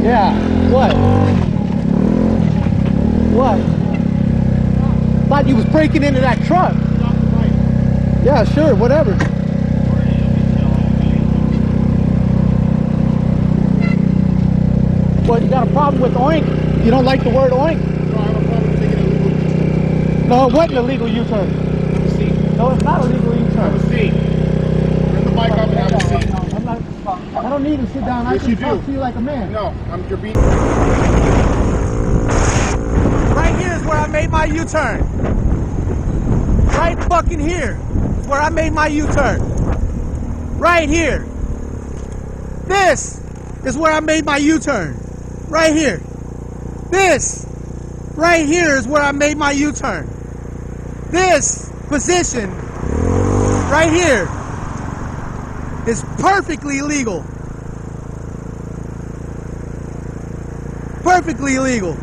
Yeah, what? What? Thought you was breaking into that truck. Yeah, sure, whatever. What, you got a problem with oink? You don't like the word oink? No, I have a problem with taking a legal U-turn. No, it wasn't a legal U-turn. Have a seat. No, it's not a legal U-turn. Have a seat. Turn the bike up and have a seat. I'm not, I don't need to sit down. Yes, I you can talk do. to you like a man. No, you're being... Right here is where I made my U-turn. Right fucking here is where I made my U-turn. Right here. This is where I made my U-turn. Right here. This right here is where I made my U-turn. This position right here is perfectly legal. Perfectly legal.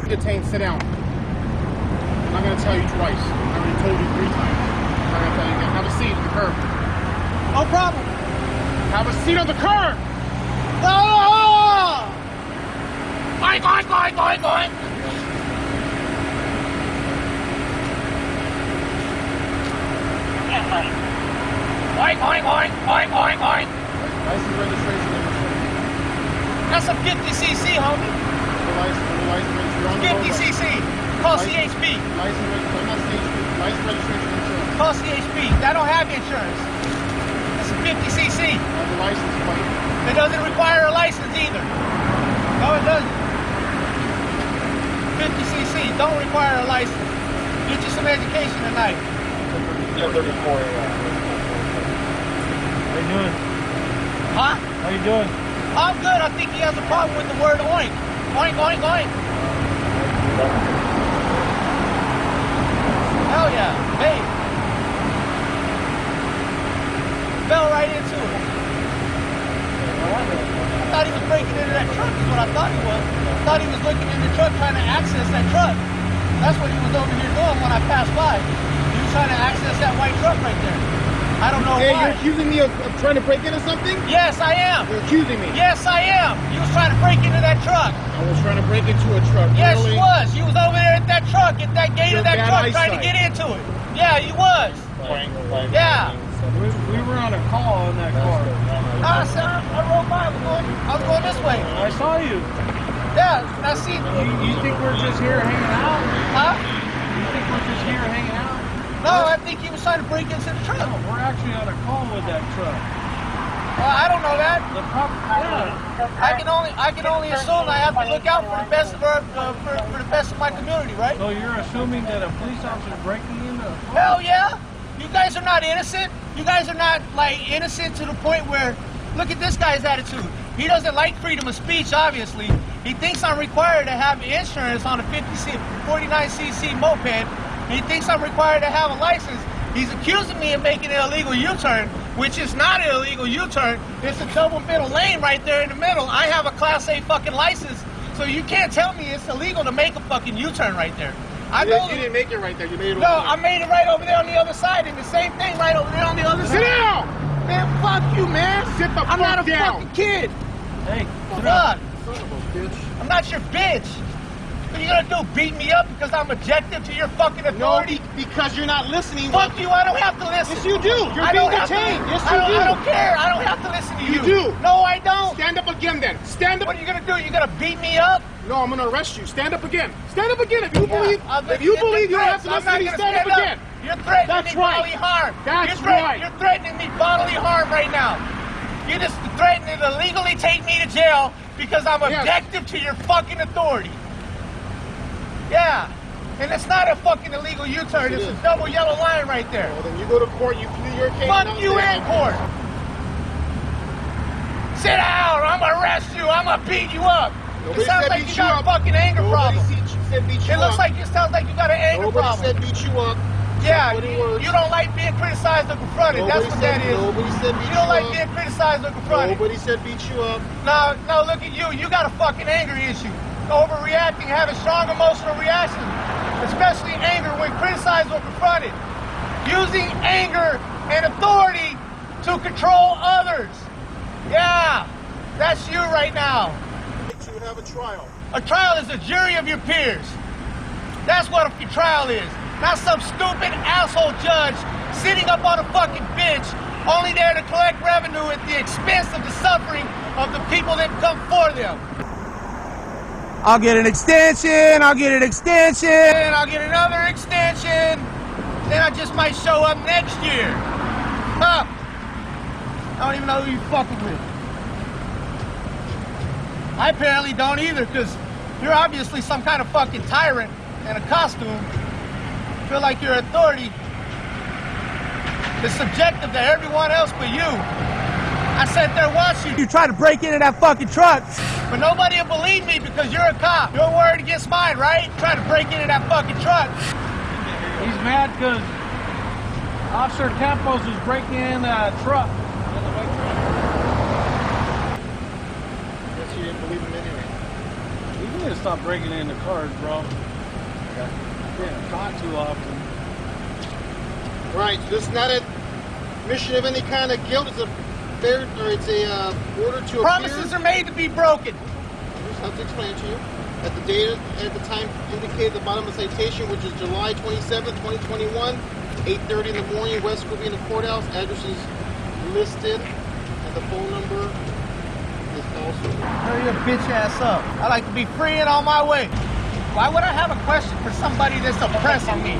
Detained, sit down. I'm not going to tell you twice. I already told you 3 times. I'm not going to tell you again. Have a seat on the curb. No problem. Have a seat on the curb! Oh! Oink, oink, oink, oink, oink! Oink, oink, oink, oink, oink, oink. License, registration, and insurance. That's a 50cc, homie. The license, registration. 50cc. Call CHP. License, registration, I'm not CHP. License, registration, and insurance. Call CHP. That don't have insurance. That's a 50cc. I have a license plate. It doesn't require a license either. No, it doesn't. 50cc don't require a license. Get you some education tonight. Yeah, 34. How you doing? Huh? How you doing? I'm good. I think he has a problem with the word oink. Oink, oink, oink. Hell yeah. Hey. Fell right into it. I thought he was breaking into that truck is what I thought he was. I thought he was looking in the truck trying to access that truck. That's what he was over here doing when I passed by. He was trying to access that white truck right there. I don't know Hey, why. you're accusing me of trying to break into something? Yes, I am. You're accusing me. Yes, I am. You was trying to break into that truck. I was trying to break into a truck. Yes, Really? you was. You was over there at that truck, at that gate Your of that bad truck, trying to eyesight. get into it. Yeah, you was. Yeah. We were on a call in that car. I rode by. I was going this way. I saw you. Yeah, I see. You think we're just here hanging out? Huh? You think we're just here hanging out? No, I think he was trying to break into the truck. No, we're actually on a call with that truck. I don't know that. Yeah. I can only assume I have to look out for the best of for the best of my community, right? So you're assuming that a police officer is breaking into a car? Hell yeah. You guys are not innocent. You guys are not like innocent to the point where, look at this guy's attitude. He doesn't like freedom of speech, obviously. He thinks I'm required to have insurance on a 49cc moped. He thinks I'm required to have a license. He's accusing me of making an illegal U-turn, which is not an illegal U-turn. It's a double middle lane right there in the middle. I have a Class A fucking license, so you can't tell me it's illegal to make a fucking U-turn right there. You didn't make it right there. You made it over No, there. I made it right over there on the other side, and the same thing right over there on the other side. Sit down! Man, fuck you, man. Sit the I'm not a fuck down. fucking kid. Hey, Hold on. Son of a bitch. I'm not your bitch. What are you gonna do? Beat me up because I'm objective to your fucking authority? No, because you're not listening. Fuck you, I don't have to listen. Yes, you do. You're I being don't have to- detained. Yes, you do. I don't care. I don't have to listen to you. You do. No, I don't. Stand up again then. Stand up. What are you gonna do? You gonna beat me up? No, I'm gonna arrest you. Stand up again. Stand up again. If you believe, I'll if you believe you don't have to I'm listen not to me, gonna stand up again. You're threatening That's me right. bodily harm. That's right. You're threatening me bodily harm right now. You're just threatening to legally take me to jail because I'm Yes. objective to your fucking authority. Yeah. And it's not a fucking illegal U-turn. Yes, It's it a is. double yellow line right there. Well, then you go to court. You plead your case. Fuck and you I'll in stand. court. Sit down. I'm gonna arrest you. I'm gonna beat you up. Nobody It sounds said like beat you you got a up. fucking anger Nobody problem. said beat you It looks up. like it sounds like you got an anger Nobody problem. said beat you up. Yeah, Nobody you words. don't like being criticized or confronted. That's what that is. Nobody said beat You don't like up. being criticized or confronted. Nobody said beat you up. No, look at you. You got a fucking anger issue. Overreacting, having strong emotional reactions, especially anger when criticized or confronted. Using anger and authority to control others. Yeah, that's you right now. would have a trial. A trial is a jury of your peers. That's what a trial is. Not some stupid asshole judge sitting up on a fucking bench only there to collect revenue at the expense of the suffering of the people that come for them. I'll get an extension, I'll get an extension, I'll get another extension. Then I just might show up next year. Huh. I don't even know who you're fucking with. I apparently don't either, because you're obviously some kind of fucking tyrant in a costume. Feel like your authority is subjective to everyone else but you. I sat there watching you try to break into that fucking truck, but nobody will believe me because you're a cop. Your word against mine, right? Try to break into that fucking truck. He's mad because Officer Campos was breaking in a truck. Guess you didn't believe him anyway. You need to stop breaking into cars, bro. Getting caught too often. Right, so this is not a mission of any kind of guilt. It's a fair, or it's a order to appear. Promises are made to be broken. I just have to explain it to you. At the date at the time indicated at the bottom of the citation, which is July 27, 2021, 8:30 in the morning, West Covina Courthouse. Address is listed, and the phone number is also. Hurry your bitch ass up. I like to be free and on my way. Why would I have a question for somebody that's oppressing me?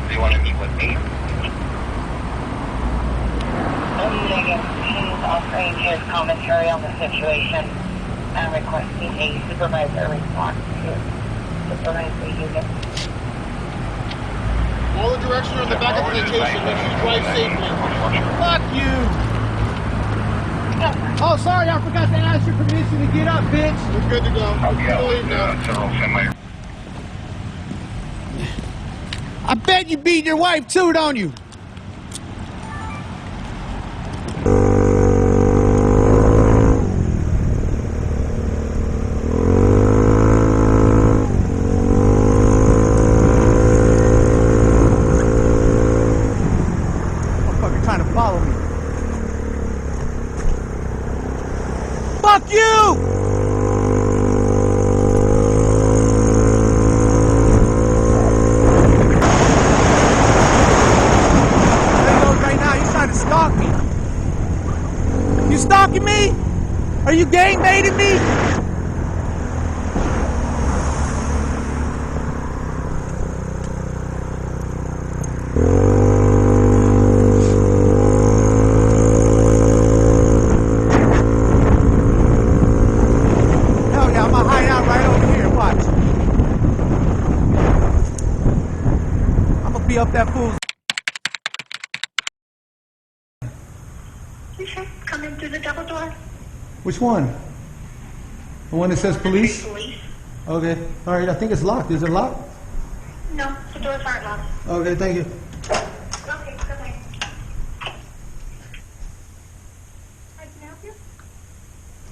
Do you want to meet with me? He's offering his commentary on the situation and requesting a supervisor response to supervise the unit. All the directions are on the back of the citation. Make sure you drive safely. Fuck you! Oh, sorry, I forgot to ask your permission to get up, bitch. We're good to go. I bet you beat your wife too, don't you? Motherfucker trying to follow me. Fuck you! Stalk me. You stalking me? Are you gang baiting me? Hell yeah, I'm gonna hide out right over here. Watch. I'm gonna be up that fool's. Come in through the double door. Which one? The one that says police? Police. Okay. All right. I think it's locked. Is it locked? No, the doors aren't locked. Okay. Thank you. Okay, goodbye. Hi, can I help you?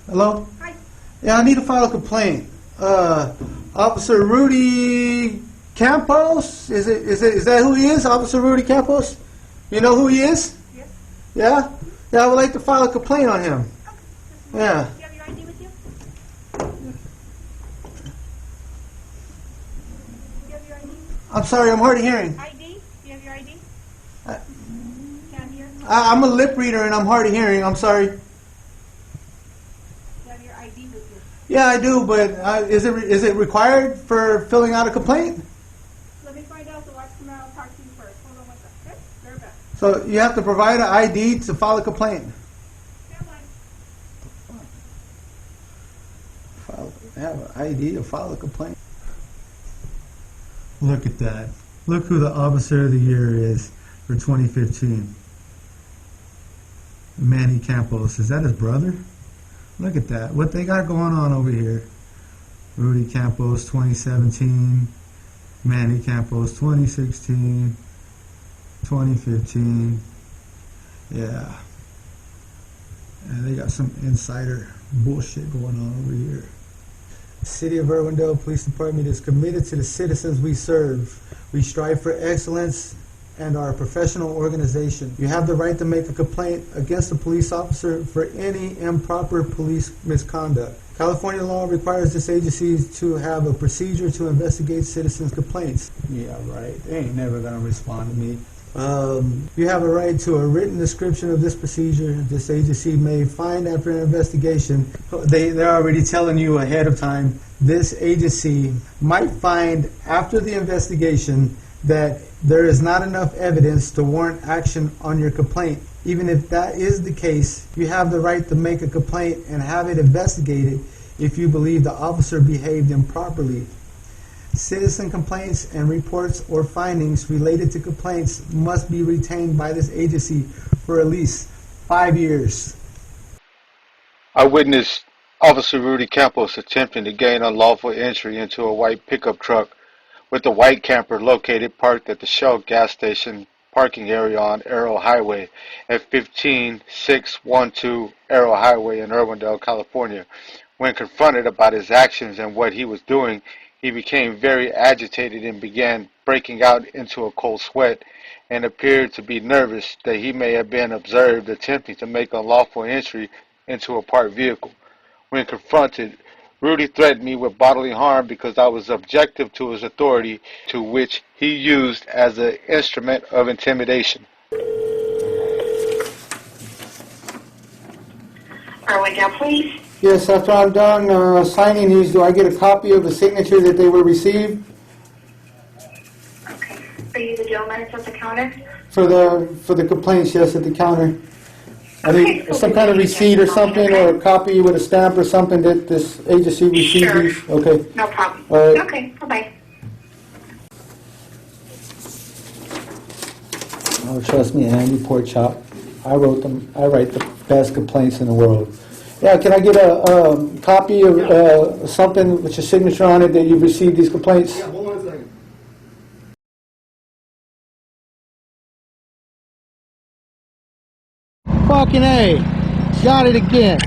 Hello? Hi. Yeah, I need to file a complaint. Officer Rudy Campos? Is that who he is? Officer Rudy Campos? You know who he is? Yes. Yeah? Yeah, I would like to file a complaint on him. Okay. Yeah. Do you have your ID with you? Do you have your ID? I'm sorry, I'm hard of hearing. ID? Do you have your ID? I- Can't hear. I'm a lip reader and I'm hard of hearing. I'm sorry. You have your ID with you. Yeah, I do, but is it required for filling out a complaint? Let me find out. So watch come out. I'll talk to you first. Hold on one second. Okay? They're back. So you have to provide an ID to file a complaint. Stand by. Have an ID to file a complaint. Look at that. Look who the Officer of the Year is for 2015. Manny Campos. Is that his brother? Look at that. What they got going on over here. Rudy Campos 2017. Manny Campos 2016. 2015. Yeah. And they got some insider bullshit going on over here. City of Irwindale Police Department is committed to the citizens we serve. We strive for excellence and are a professional organization. You have the right to make a complaint against a police officer for any improper police misconduct. California law requires this agency to have a procedure to investigate citizens' complaints. Yeah, right. They ain't never going to respond to me. You have a right to a written description of this procedure. This agency may find after an investigation, they're already telling you ahead of time, this agency might find after the investigation that there is not enough evidence to warrant action on your complaint. Even if that is the case, you have the right to make a complaint and have it investigated if you believe the officer behaved improperly. Citizen complaints and reports or findings related to complaints must be retained by this agency for at least 5 years. I witnessed Officer Rudy Campos attempting to gain unlawful entry into a white pickup truck with a white camper located parked at the Shell gas station parking area on Arrow Highway at 15612 Arrow Highway in Irwindale, California. When confronted about his actions and what he was doing, he became very agitated and began breaking out into a cold sweat and appeared to be nervous that he may have been observed attempting to make unlawful entry into a parked vehicle. When confronted, Rudy threatened me with bodily harm because I was objective to his authority, to which he used as an instrument of intimidation. Irwindale, please. Yes, after I'm done signing these, do I get a copy of the signature that they were received? Okay. Are you the gentleman at the counter? For the complaints, yes, at the counter. I need Okay. some kind of receipt or something, or a copy with a stamp or something that this agency received Sure. these? Okay. No problem. All right. Okay, bye-bye. Oh, trust me, Andy Porkchop. I write the best complaints in the world. Yeah, can I get a copy of something with your signature on it that you've received these complaints? Yeah, hold on a second. Fucking A. Got it again.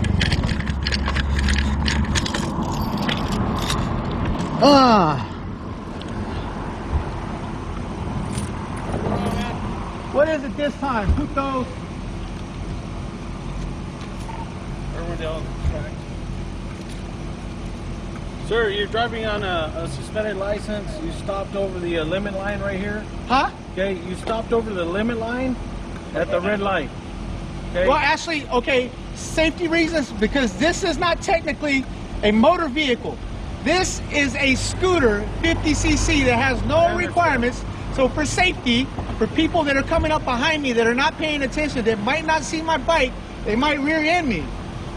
What is it this time? Who knows? Irwindale track. Sir, you're driving on a suspended license. You stopped over the limit line right here. Huh? Okay, you stopped over the limit line at the red light. Okay. Well, actually, okay, safety reasons, because this is not technically a motor vehicle. This is a scooter, 50cc, that has no requirements. So for safety, for people that are coming up behind me that are not paying attention, that might not see my bike, they might rear end me.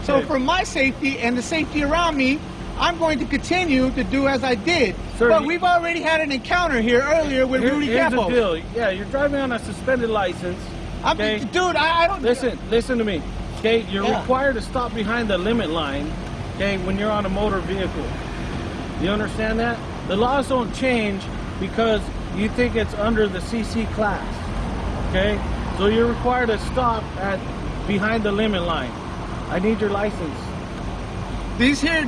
So Okay. for my safety and the safety around me, I'm going to continue to do as I did. Sir, but we've already had an encounter here earlier with Rudy Here's the Campos. deal. Yeah, you're driving on a suspended license. Okay. Dude, I don't... Listen to me. Okay, you're Yeah. required to stop behind the limit line. Okay, when you're on a motor vehicle. You understand that? The laws don't change because you think it's under the CC class. Okay, so you're required to stop behind the limit line. I need your license. These here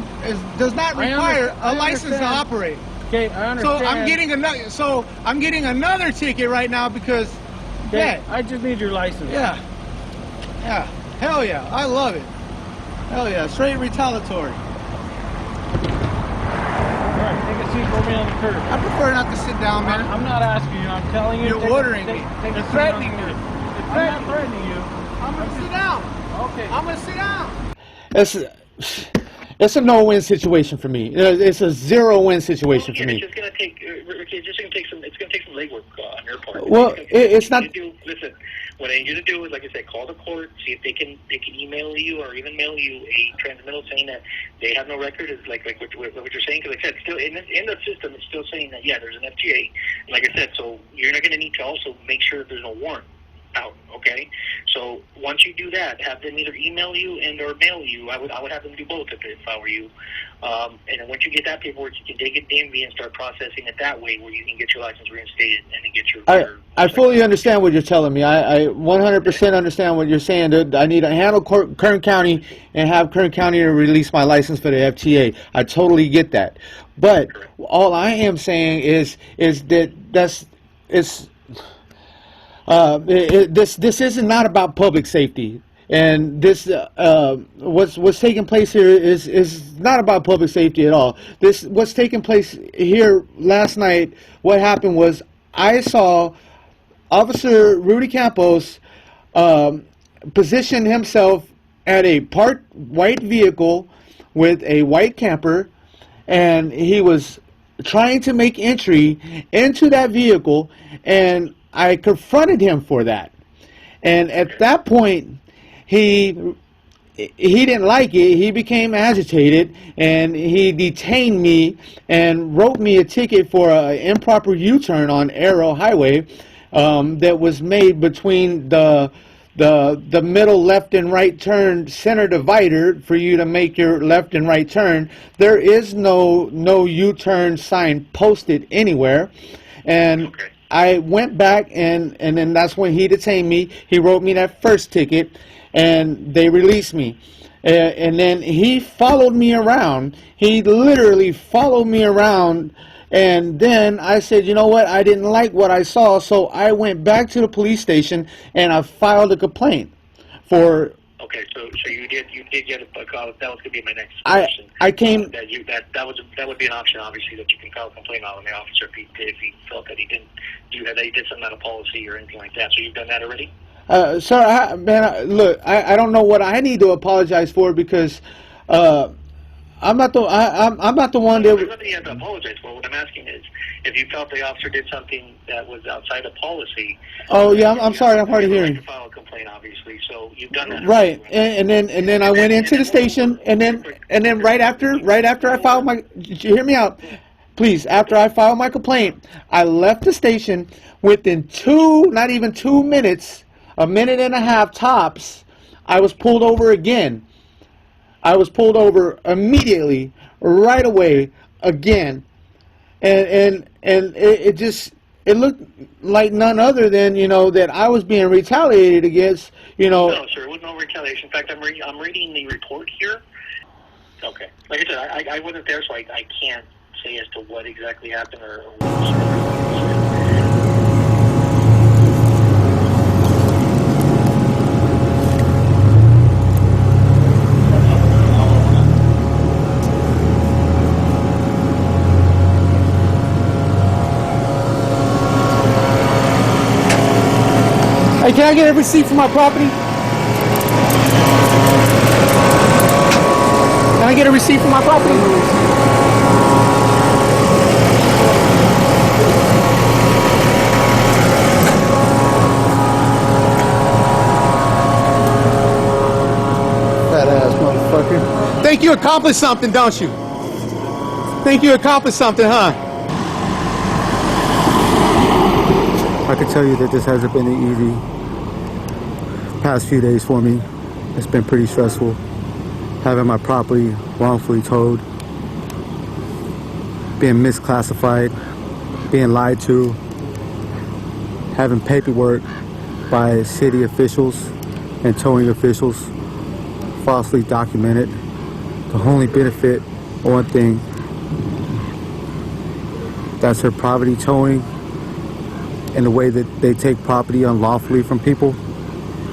does not require a license to operate. Okay, I understand. So I'm getting another ticket right now because Okay, I just need your license. yeah, hell yeah, I love it. Hell yeah, straight retaliatory. All right, take a seat for me on the curb. I prefer not to sit down, man. I'm not asking you. I'm telling you. You're ordering me. Take You're a seat threatening on the me. curb. You're I'm not threatening you. I'm gonna sit down. Okay. I'm gonna sit down. It's a no-win situation for me. It's a zero-win situation for It's me. just going to take, Ricky. It's just going to take some. It's going to take some legwork on your part. Well, it's not. Listen, what I need you to do is, like I said, call the court, see if they can email you or even mail you a transmittal saying that they have no record. Is like what you're saying, because like I said, still in the system, it's still saying that there's an FTA. And like I said, so you're not going to need to also make sure there's no warrant out. Okay, so once you do that, have them either email you and or mail you. I would have them do both if I were you. And then once you get that paperwork, you can take it to DMV and start processing it that way, where you can get your license reinstated and then get your. I fully understand what you're telling me. I 100% understand what you're saying. I need to handle Kern County and have Kern County to release my license for the FTA. I totally get that. But all I am saying is that it's. This is not about public safety, and this what's taking place here is not about public safety at all. What's taking place here last night. What happened was I saw Officer Rudy Campos position himself at a parked white vehicle with a white camper, and he was trying to make entry into that vehicle, and I confronted him for that. And at that point, he didn't like it. He became agitated, and he detained me and wrote me a ticket for an improper U-turn on Arrow Highway that was made between the middle left and right turn center divider for you to make your left and right turn. There is no U-turn sign posted anywhere. And I went back, and then that's when he detained me. He wrote me that first ticket, and they released me. And then he followed me around. He literally followed me around. And then I said, you know what, I didn't like what I saw, so I went back to the police station and I filed a complaint for... Okay, so you did get a call. That was going to be my next question. I came... that would be an option, obviously, that you can file a complaint on the officer if he felt that he didn't do that, he did something out of policy or anything like that. So you've done that already? Sir, look, I don't know what I need to apologize for, because... I'm not the one that... There's nothing you have to apologize for. What I'm asking is, if you felt the officer did something that was outside of policy... Oh, yeah, I'm sorry, I'm hard of hearing. To file a complaint, obviously, so you've done that. Right, and then I went into the station, and then right after I filed my... Hear me out, please. After I filed my complaint, I left the station. Within not even 2 minutes, a minute and a half tops, I was pulled over again. I was pulled over immediately, right away, again, and it looked like none other than, you know, that I was being retaliated against, you know. No, sir, it was no retaliation. In fact, I'm reading the report here. Okay, like I said, I wasn't there, so I can't say as to what exactly happened or what was. Hey, can I get a receipt for my property? Can I get a receipt for my property? Fat ass motherfucker. Think you accomplished something, don't you? Think you accomplished something, huh? I can tell you that this hasn't been an easy past few days for me. It's been pretty stressful. Having my property wrongfully towed, being misclassified, being lied to, having paperwork by city officials and towing officials falsely documented to only benefit one thing. That's her property towing, and the way that they take property unlawfully from people,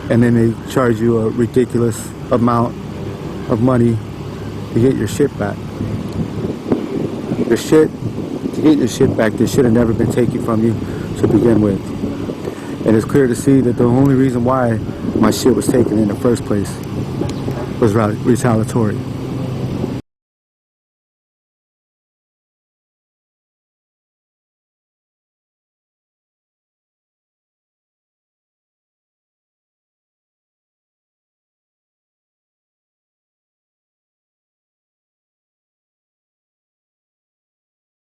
and then they charge you a ridiculous amount of money to get your shit back. To get your shit back, this should have never been taken from you to begin with. And it's clear to see that the only reason why my shit was taken in the first place was retaliatory.